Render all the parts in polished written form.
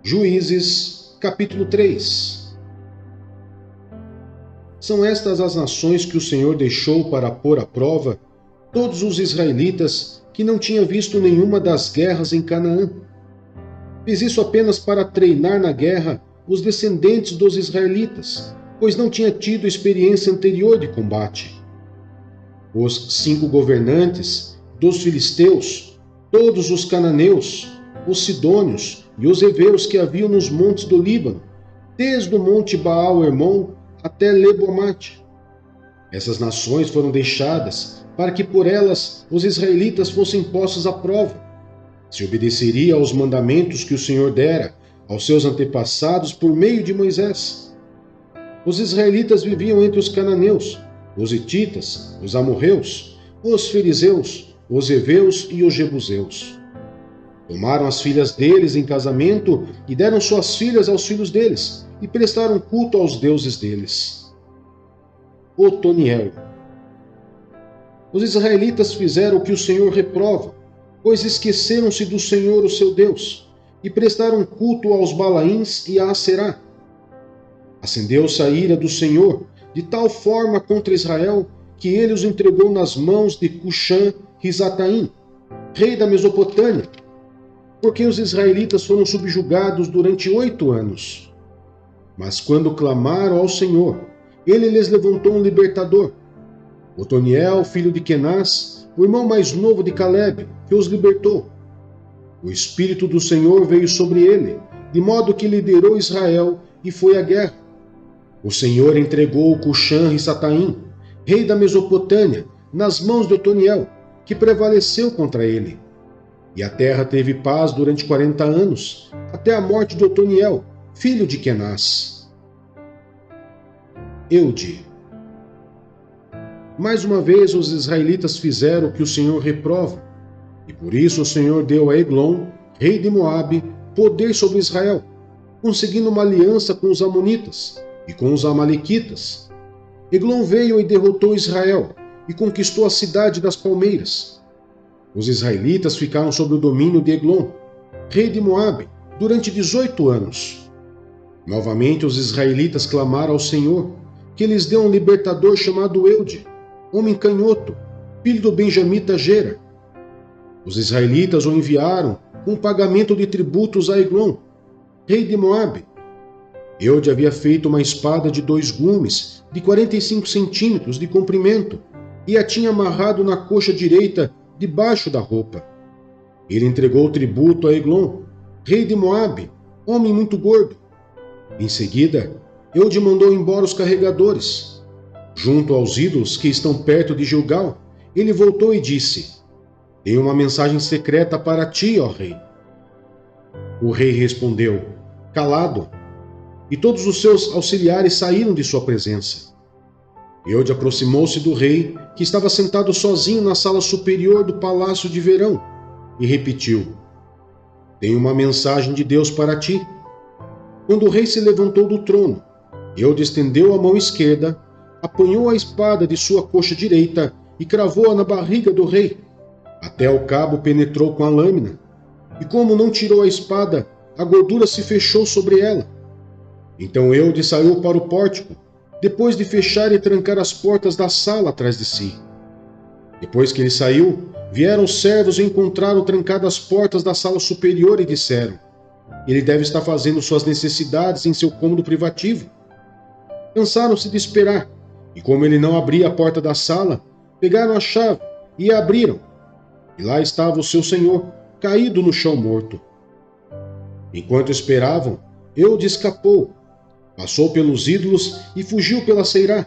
Juízes, capítulo 3. São estas as nações que o Senhor deixou para pôr à prova todos os israelitas que não tinham visto nenhuma das guerras em Canaã. Fez isso apenas para treinar na guerra os descendentes dos israelitas, pois não tinha tido experiência anterior de combate. Os 5 governantes dos filisteus, todos os cananeus, os sidônios e os heveus que haviam nos montes do Líbano, desde o monte Baal-Hermon até Lebo-amate. Essas nações foram deixadas para que por elas os israelitas fossem postos à prova, se obedeceria aos mandamentos que o Senhor dera aos seus antepassados por meio de Moisés. Os israelitas viviam entre os cananeus, os hititas, os amorreus, os fariseus, os heveus e os jebuseus. Tomaram as filhas deles em casamento e deram suas filhas aos filhos deles, e prestaram culto aos deuses deles. Otoniel. Os israelitas fizeram o que o Senhor reprova, pois esqueceram-se do Senhor, o seu Deus, e prestaram culto aos Balaíns e a Aserá. Acendeu-se a ira do Senhor, de tal forma contra Israel, que ele os entregou nas mãos de Cuxã-Risataim, rei da Mesopotâmia, porque os israelitas foram subjugados durante 8 anos. Mas quando clamaram ao Senhor, ele lhes levantou um libertador, Otoniel, filho de Kenaz, o irmão mais novo de Caleb, que os libertou. O Espírito do Senhor veio sobre ele, de modo que liderou Israel e foi à guerra. O Senhor entregou Cuxã-Risataim, rei da Mesopotâmia, nas mãos de Otoniel, que prevaleceu contra ele. E a terra teve paz durante 40 anos, até a morte de Otoniel, filho de Kenaz. Eude. Mais uma vez os israelitas fizeram o que o Senhor reprova, e por isso o Senhor deu a Eglon, rei de Moabe, poder sobre Israel, conseguindo uma aliança com os amonitas e com os amalequitas. Eglon veio e derrotou Israel e conquistou a cidade das palmeiras. Os israelitas ficaram sob o domínio de Eglon, rei de Moabe, durante 18 anos. Novamente os israelitas clamaram ao Senhor, que lhes deu um libertador chamado Eude, homem canhoto, filho do benjamita Gera. Os israelitas o enviaram com pagamento de tributos a Eglon, rei de Moabe. Eude havia feito uma espada de 2 gumes, de 45 centímetros de comprimento, e a tinha amarrado na coxa direita, debaixo da roupa. Ele entregou o tributo a Eglon, rei de Moabe, homem muito gordo. Em seguida, Eude mandou embora os carregadores. Junto aos ídolos que estão perto de Gilgal, ele voltou e disse: "Tenho uma mensagem secreta para ti, ó rei." O rei respondeu: "Calado." E todos os seus auxiliares saíram de sua presença. Eude aproximou-se do rei, que estava sentado sozinho na sala superior do palácio de verão, e repetiu: "Tenho uma mensagem de Deus para ti." Quando o rei se levantou do trono, Eude estendeu a mão esquerda, apanhou a espada de sua coxa direita e cravou-a na barriga do rei. Até o cabo penetrou com a lâmina, e como não tirou a espada, a gordura se fechou sobre ela. Então Eude saiu para o pórtico, depois de fechar e trancar as portas da sala atrás de si. Depois que ele saiu, vieram os servos e encontraram trancadas as portas da sala superior e disseram: "Ele deve estar fazendo suas necessidades em seu cômodo privativo." Cansaram-se de esperar, e como ele não abria a porta da sala, pegaram a chave e a abriram. E lá estava o seu senhor, caído no chão morto. Enquanto esperavam, Eude escapou, passou pelos ídolos e fugiu pela Seirá.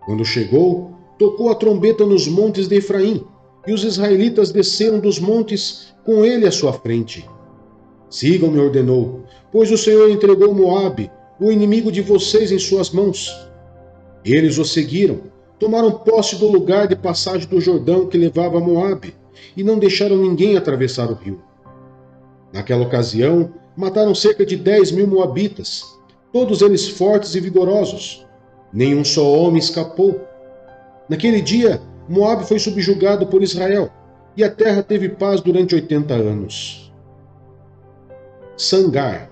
Quando chegou, tocou a trombeta nos montes de Efraim, e os israelitas desceram dos montes com ele à sua frente. "Sigam-me", ordenou, "pois o Senhor entregou Moabe, o inimigo de vocês, em suas mãos." Eles o seguiram, tomaram posse do lugar de passagem do Jordão que levava a Moabe, e não deixaram ninguém atravessar o rio. Naquela ocasião, mataram cerca de 10.000 moabitas, todos eles fortes e vigorosos. Nenhum só homem escapou. Naquele dia, Moabe foi subjugado por Israel, e a terra teve paz durante 80 anos. Sangar.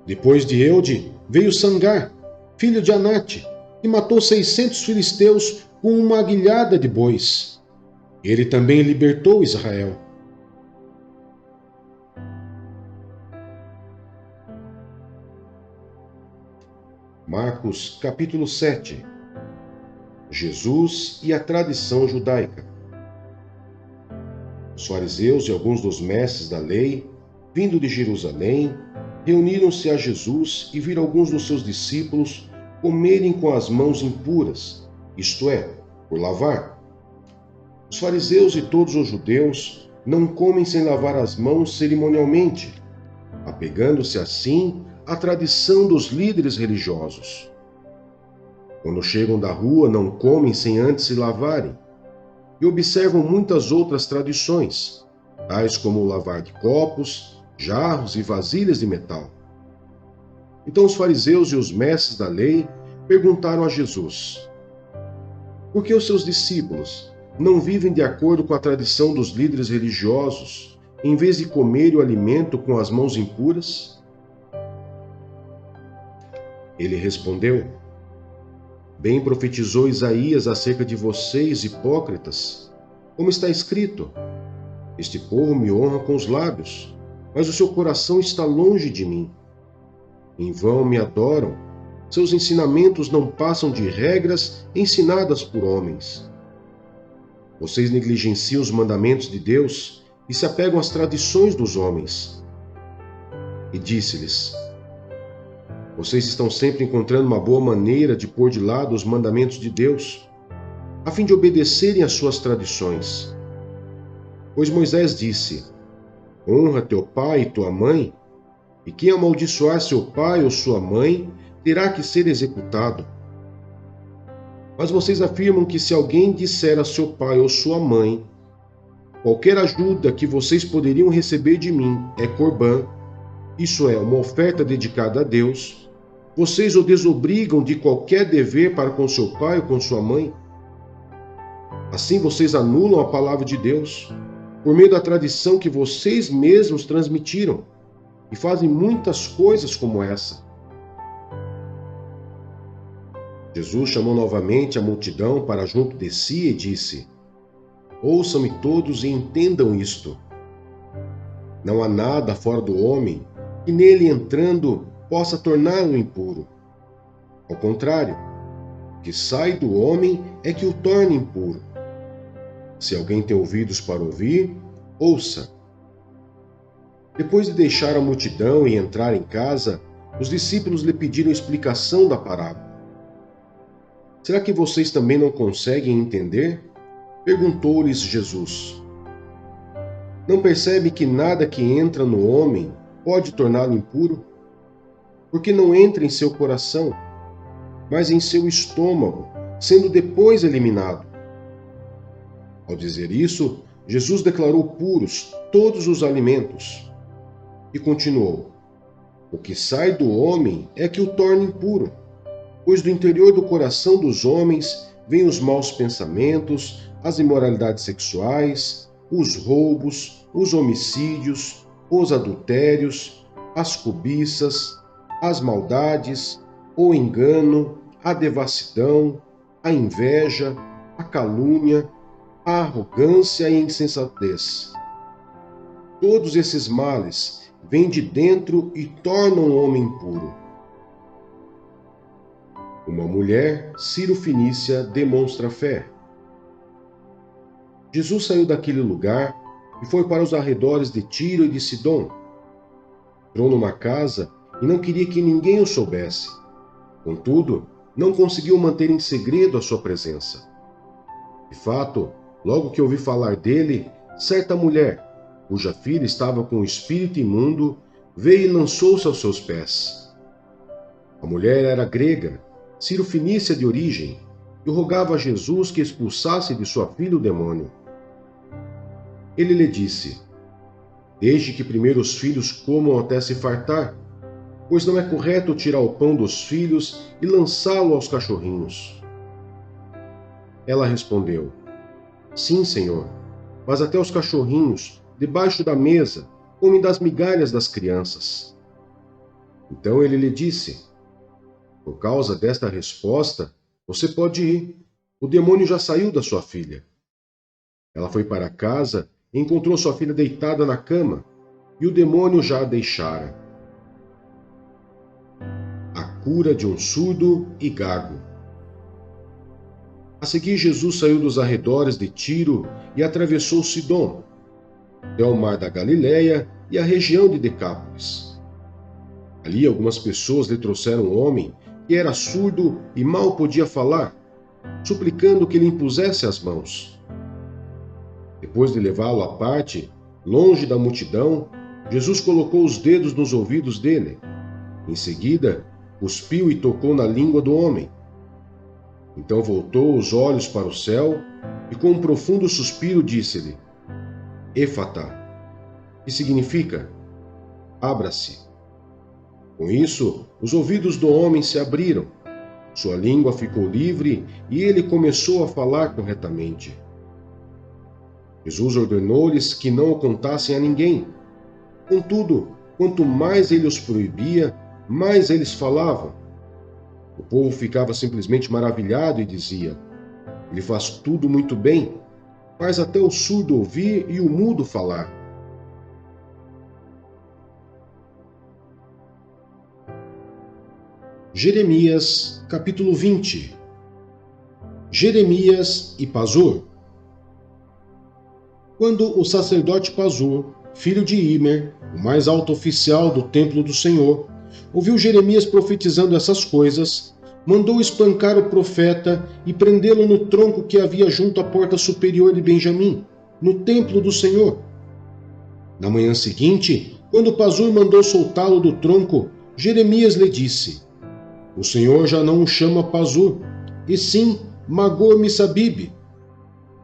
Depois de Eude, veio Sangar, filho de Anate, e matou 600 filisteus com uma aguilhada de bois. Ele também libertou Israel. Marcos capítulo 7. Jesus e a tradição judaica. Os fariseus e alguns dos mestres da lei, vindo de Jerusalém, reuniram-se a Jesus e viram alguns dos seus discípulos comerem com as mãos impuras, isto é, por lavar. Os fariseus e todos os judeus não comem sem lavar as mãos cerimonialmente, apegando-se assim à tradição dos líderes religiosos. Quando chegam da rua, não comem sem antes se lavarem, e observam muitas outras tradições, tais como o lavar de copos, jarros e vasilhas de metal. Então os fariseus e os mestres da lei perguntaram a Jesus: por que os seus discípulos não vivem de acordo com a tradição dos líderes religiosos, em vez de comer o alimento com as mãos impuras? Ele respondeu: bem profetizou Isaías acerca de vocês, hipócritas, como está escrito: este povo me honra com os lábios, mas o seu coração está longe de mim. Em vão me adoram, seus ensinamentos não passam de regras ensinadas por homens. Vocês negligenciam os mandamentos de Deus e se apegam às tradições dos homens. E disse-lhes: vocês estão sempre encontrando uma boa maneira de pôr de lado os mandamentos de Deus, a fim de obedecerem às suas tradições. Pois Moisés disse: honra teu pai e tua mãe, e quem amaldiçoar seu pai ou sua mãe terá que ser executado. Mas vocês afirmam que se alguém disser a seu pai ou sua mãe: qualquer ajuda que vocês poderiam receber de mim é corbã, isso é, uma oferta dedicada a Deus, vocês o desobrigam de qualquer dever para com seu pai ou com sua mãe. Assim vocês anulam a palavra de Deus, por meio da tradição que vocês mesmos transmitiram, e fazem muitas coisas como essa. Jesus chamou novamente a multidão para junto de si e disse: ouçam-me todos e entendam isto. Não há nada fora do homem que nele entrando possa torná-lo impuro. Ao contrário, o que sai do homem é que o torna impuro. Se alguém tem ouvidos para ouvir, ouça. Depois de deixar a multidão e entrar em casa, os discípulos lhe pediram explicação da parábola. Será que vocês também não conseguem entender? Perguntou-lhes Jesus. Não percebe que nada que entra no homem pode torná-lo impuro? Porque não entra em seu coração, mas em seu estômago, sendo depois eliminado. Ao dizer isso, Jesus declarou puros todos os alimentos. E continuou: o que sai do homem é que o torna impuro, pois do interior do coração dos homens vêm os maus pensamentos, as imoralidades sexuais, os roubos, os homicídios, os adultérios, as cobiças, as maldades, o engano, a devassidão, a inveja, a calúnia, a arrogância e a insensatez. Todos esses males vêm de dentro e tornam o homem impuro. Uma mulher sírio-fenícia demonstra fé. Jesus saiu daquele lugar e foi para os arredores de Tiro e de Sidom. Entrou numa casa e não queria que ninguém o soubesse. Contudo, não conseguiu manter em segredo a sua presença. De fato, logo que ouvi falar dele, certa mulher, cuja filha estava com o espírito imundo, veio e lançou-se aos seus pés. A mulher era grega, sírio-fenícia de origem, e rogava a Jesus que expulsasse de sua filha o demônio. Ele lhe disse: deixe que primeiro os filhos comam até se fartar, pois não é correto tirar o pão dos filhos e lançá-lo aos cachorrinhos. Ela respondeu: sim, Senhor, mas até os cachorrinhos, debaixo da mesa, comem das migalhas das crianças. Então ele lhe disse: por causa desta resposta, você pode ir. O demônio já saiu da sua filha. Ela foi para casa e encontrou sua filha deitada na cama, e o demônio já a deixara. A cura de um surdo e gago. A seguir, Jesus saiu dos arredores de Tiro e atravessou Sidom, até o mar da Galileia e a região de Decápolis. Ali, algumas pessoas lhe trouxeram um homem que era surdo e mal podia falar, suplicando que lhe impusesse as mãos. Depois de levá-lo à parte, longe da multidão, Jesus colocou os dedos nos ouvidos dele. Em seguida, cuspiu e tocou na língua do homem. Então voltou os olhos para o céu e, com um profundo suspiro, disse-lhe: Éfata, que significa: abra-se. Com isso, os ouvidos do homem se abriram, sua língua ficou livre e ele começou a falar corretamente. Jesus ordenou-lhes que não o contassem a ninguém. Contudo, quanto mais ele os proibia, mais eles falavam. O povo ficava simplesmente maravilhado e dizia: ele faz tudo muito bem, faz até o surdo ouvir e o mudo falar. Jeremias, capítulo 20. Jeremias e Pazur. Quando o sacerdote Pazur, filho de Imer, o mais alto oficial do templo do Senhor, ouviu Jeremias profetizando essas coisas, mandou espancar o profeta e prendê-lo no tronco que havia junto à porta superior de Benjamim, no templo do Senhor. Na manhã seguinte, quando Pazur mandou soltá-lo do tronco, Jeremias lhe disse: o Senhor já não o chama Pazur, e sim Magor-Missabib.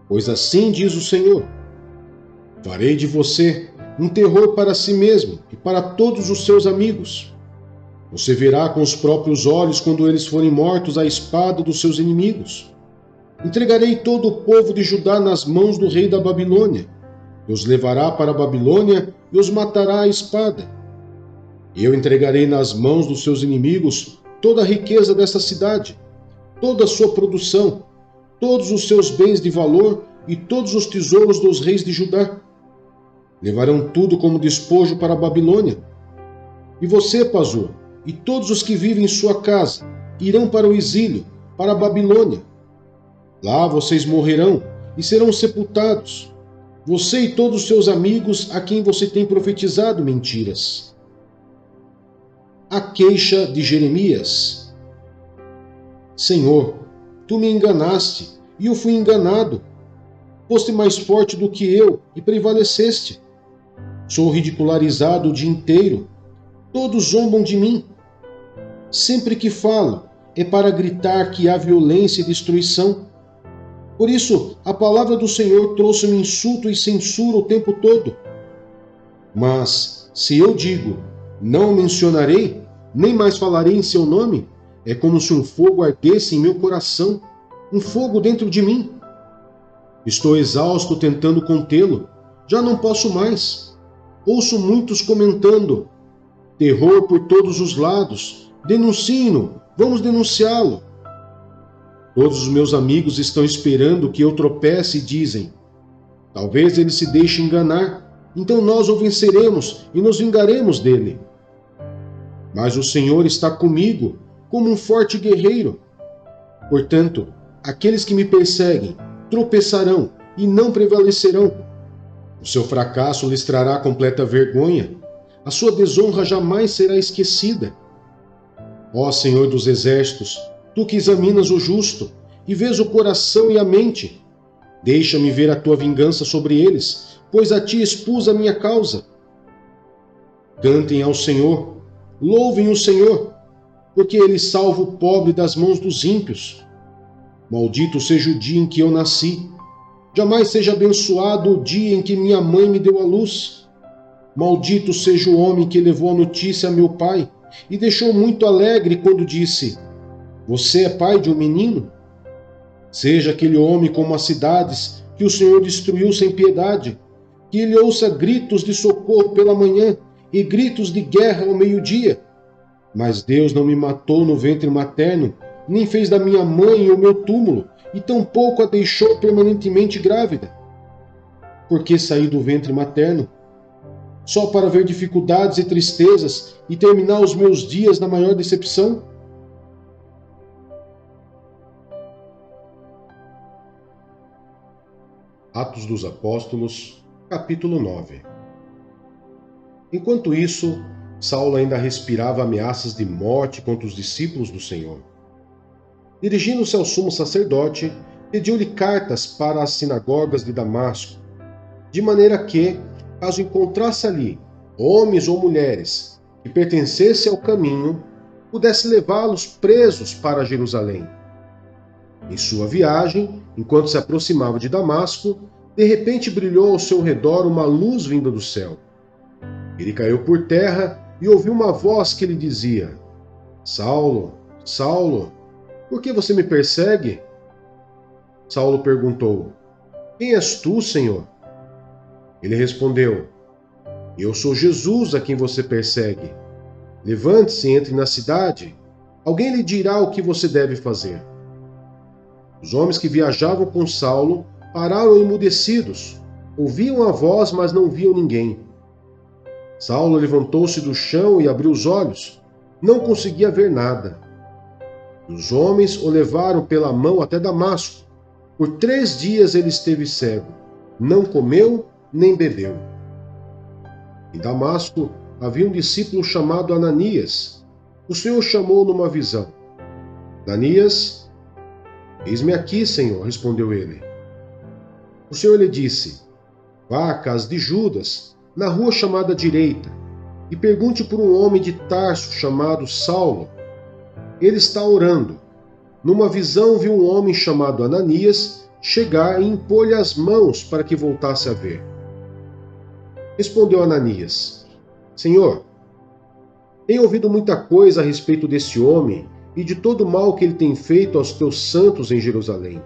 Pois assim diz o Senhor: farei de você um terror para si mesmo e para todos os seus amigos. Você verá com os próprios olhos quando eles forem mortos à espada dos seus inimigos. Entregarei todo o povo de Judá nas mãos do rei da Babilônia, e os levará para a Babilônia e os matará à espada. E eu entregarei nas mãos dos seus inimigos toda a riqueza dessa cidade, toda a sua produção, todos os seus bens de valor e todos os tesouros dos reis de Judá. Levarão tudo como despojo para a Babilônia. E você, Pazur, e todos os que vivem em sua casa irão para o exílio, para a Babilônia. Lá vocês morrerão e serão sepultados, você e todos os seus amigos a quem você tem profetizado mentiras. A queixa de Jeremias. Senhor, tu me enganaste e eu fui enganado. Foste mais forte do que eu e prevaleceste. Sou ridicularizado o dia inteiro. Todos zombam de mim. Sempre que falo, é para gritar que há violência e destruição. Por isso, a palavra do Senhor trouxe-me insulto e censura o tempo todo. Mas, se eu digo, não o mencionarei, nem mais falarei em seu nome, é como se um fogo ardesse em meu coração, um fogo dentro de mim. Estou exausto tentando contê-lo, já não posso mais. Ouço muitos comentando: terror por todos os lados, denuncie-no, vamos denunciá-lo. Todos os meus amigos estão esperando que eu tropece e dizem: talvez ele se deixe enganar, então nós o venceremos e nos vingaremos dele. Mas o Senhor está comigo, como um forte guerreiro. Portanto, aqueles que me perseguem tropeçarão e não prevalecerão. O seu fracasso lhes trará completa vergonha. A sua desonra jamais será esquecida. Ó Senhor dos exércitos, tu que examinas o justo e vês o coração e a mente, deixa-me ver a tua vingança sobre eles, pois a ti expus a minha causa. Cantem ao Senhor, louvem o Senhor, porque ele salva o pobre das mãos dos ímpios. Maldito seja o dia em que eu nasci. Jamais seja abençoado o dia em que minha mãe me deu à luz. Maldito seja o homem que levou a notícia a meu pai e deixou muito alegre quando disse: você é pai de um menino? Seja aquele homem como as cidades que o Senhor destruiu sem piedade, que ele ouça gritos de socorro pela manhã e gritos de guerra ao meio-dia. Mas Deus não me matou no ventre materno, nem fez da minha mãe o meu túmulo, e tampouco a deixou permanentemente grávida. Por que saí do ventre materno? Só para ver dificuldades e tristezas e terminar os meus dias na maior decepção? Atos dos Apóstolos, capítulo 9. Enquanto isso, Saulo ainda respirava ameaças de morte contra os discípulos do Senhor. Dirigindo-se ao sumo sacerdote, pediu-lhe cartas para as sinagogas de Damasco, de maneira que, caso encontrasse ali homens ou mulheres que pertencessem ao caminho, pudesse levá-los presos para Jerusalém. Em sua viagem, enquanto se aproximava de Damasco, de repente brilhou ao seu redor uma luz vinda do céu. Ele caiu por terra e ouviu uma voz que lhe dizia: Saulo, Saulo, por que você me persegue? Saulo perguntou: Quem és tu, Senhor? Ele respondeu: Eu sou Jesus a quem você persegue. Levante-se e entre na cidade. Alguém lhe dirá o que você deve fazer. Os homens que viajavam com Saulo pararam emudecidos. Ouviam a voz, mas não viam ninguém. Saulo levantou-se do chão e abriu os olhos. Não conseguia ver nada. Os homens o levaram pela mão até Damasco. Por 3 dias ele esteve cego. Não comeu nem bebeu. Em Damasco havia um discípulo chamado Ananias. O Senhor chamou numa visão. Ananias, eis-me aqui, Senhor, respondeu ele. O Senhor lhe disse: Vá à casa de Judas, na rua chamada Direita, e pergunte por um homem de Tarso chamado Saulo. Ele está orando. Numa visão viu um homem chamado Ananias chegar e impor-lhe as mãos para que voltasse a ver. Respondeu Ananias: Senhor, tenho ouvido muita coisa a respeito desse homem e de todo o mal que ele tem feito aos teus santos em Jerusalém.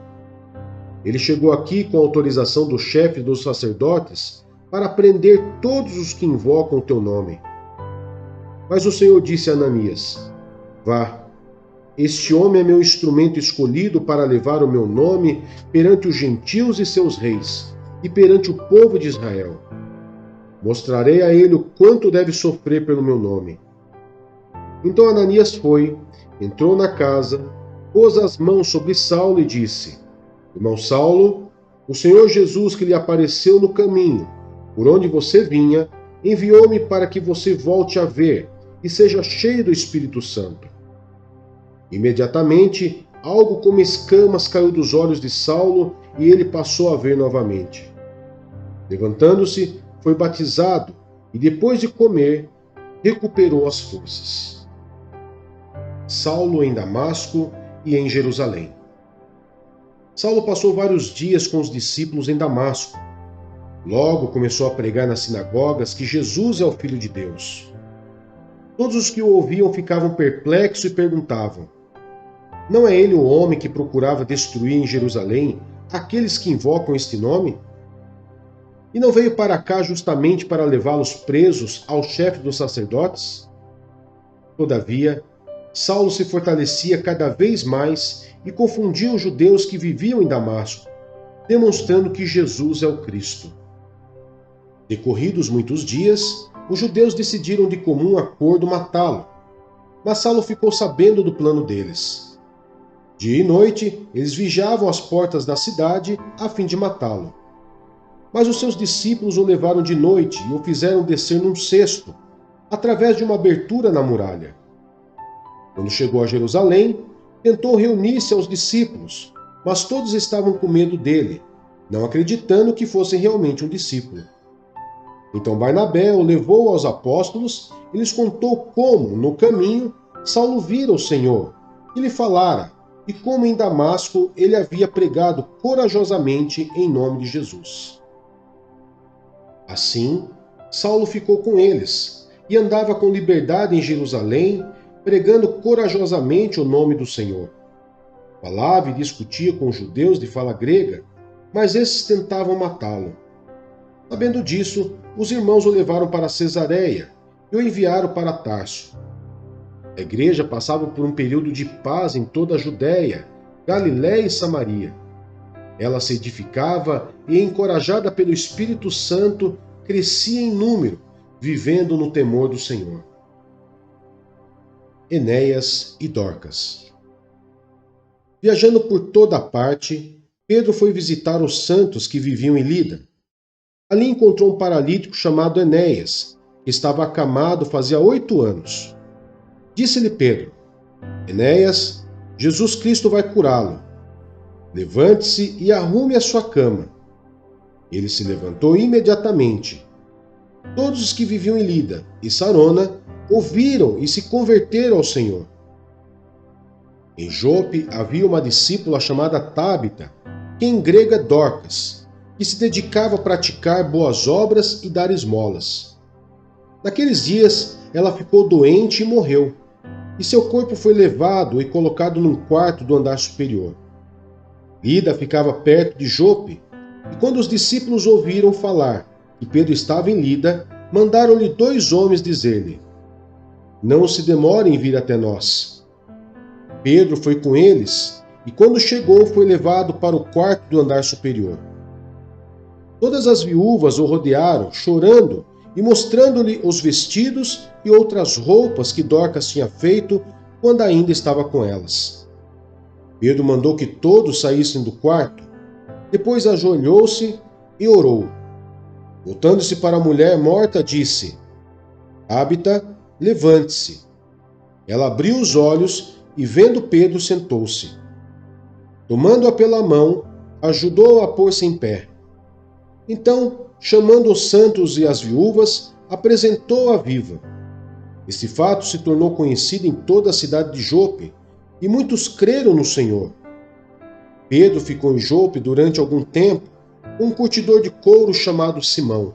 Ele chegou aqui com a autorização do chefe dos sacerdotes para prender todos os que invocam o teu nome. Mas o Senhor disse a Ananias: Vá, este homem é meu instrumento escolhido para levar o meu nome perante os gentios e seus reis, e perante o povo de Israel. Mostrarei a ele o quanto deve sofrer pelo meu nome. Então Ananias foi, entrou na casa, pôs as mãos sobre Saulo e disse: Irmão Saulo, o Senhor Jesus que lhe apareceu no caminho, por onde você vinha, enviou-me para que você volte a ver e seja cheio do Espírito Santo. Imediatamente, algo como escamas caiu dos olhos de Saulo e ele passou a ver novamente. Levantando-se, foi batizado e, depois de comer, recuperou as forças. Saulo em Damasco e em Jerusalém. Saulo passou vários dias com os discípulos em Damasco. Logo começou a pregar nas sinagogas que Jesus é o Filho de Deus. Todos os que o ouviam ficavam perplexos e perguntavam: Não é ele o homem que procurava destruir em Jerusalém aqueles que invocam este nome? E não veio para cá justamente para levá-los presos ao chefe dos sacerdotes? Todavia, Saulo se fortalecia cada vez mais e confundia os judeus que viviam em Damasco, demonstrando que Jesus é o Cristo. Decorridos muitos dias, os judeus decidiram de comum acordo matá-lo, mas Saulo ficou sabendo do plano deles. Dia e noite, eles vigiavam as portas da cidade a fim de matá-lo. Mas os seus discípulos o levaram de noite e o fizeram descer num cesto, através de uma abertura na muralha. Quando chegou a Jerusalém, tentou reunir-se aos discípulos, mas todos estavam com medo dele, não acreditando que fosse realmente um discípulo. Então Barnabé o levou aos apóstolos e lhes contou como, no caminho, Saulo vira o Senhor e lhe falara, e como em Damasco ele havia pregado corajosamente em nome de Jesus. Assim, Saulo ficou com eles e andava com liberdade em Jerusalém, pregando corajosamente o nome do Senhor. Falava e discutia com os judeus de fala grega, mas esses tentavam matá-lo. Sabendo disso, os irmãos o levaram para Cesareia e o enviaram para Tarso. A igreja passava por um período de paz em toda a Judéia, Galiléia e Samaria. Ela se edificava e, encorajada pelo Espírito Santo, crescia em número, vivendo no temor do Senhor. Enéas e Dorcas. Viajando por toda a parte, Pedro foi visitar os santos que viviam em Lida. Ali encontrou um paralítico chamado Enéas, que estava acamado fazia 8 anos. Disse-lhe Pedro: Enéas, Jesus Cristo vai curá-lo. Levante-se e arrume a sua cama. Ele se levantou imediatamente. Todos os que viviam em Lida e Sarona ouviram e se converteram ao Senhor. Em Jope havia uma discípula chamada Tábita, que em grego é Dorcas, que se dedicava a praticar boas obras e dar esmolas. Naqueles dias ela ficou doente e morreu, e seu corpo foi levado e colocado num quarto do andar superior. Lida ficava perto de Jope, e quando os discípulos ouviram falar que Pedro estava em Lida, mandaram-lhe 2 homens dizer-lhe: Não se demore em vir até nós. Pedro foi com eles, e quando chegou foi levado para o quarto do andar superior. Todas as viúvas o rodearam, chorando e mostrando-lhe os vestidos e outras roupas que Dorcas tinha feito quando ainda estava com elas. Pedro mandou que todos saíssem do quarto, depois ajoelhou-se e orou. Voltando-se para a mulher morta, disse: Tábita, levante-se. Ela abriu os olhos e, vendo Pedro, sentou-se. Tomando-a pela mão, ajudou-a a pôr-se em pé. Então, chamando os santos e as viúvas, apresentou-a viva. Este fato se tornou conhecido em toda a cidade de Jope, e muitos creram no Senhor. Pedro ficou em Jope durante algum tempo com um curtidor de couro chamado Simão.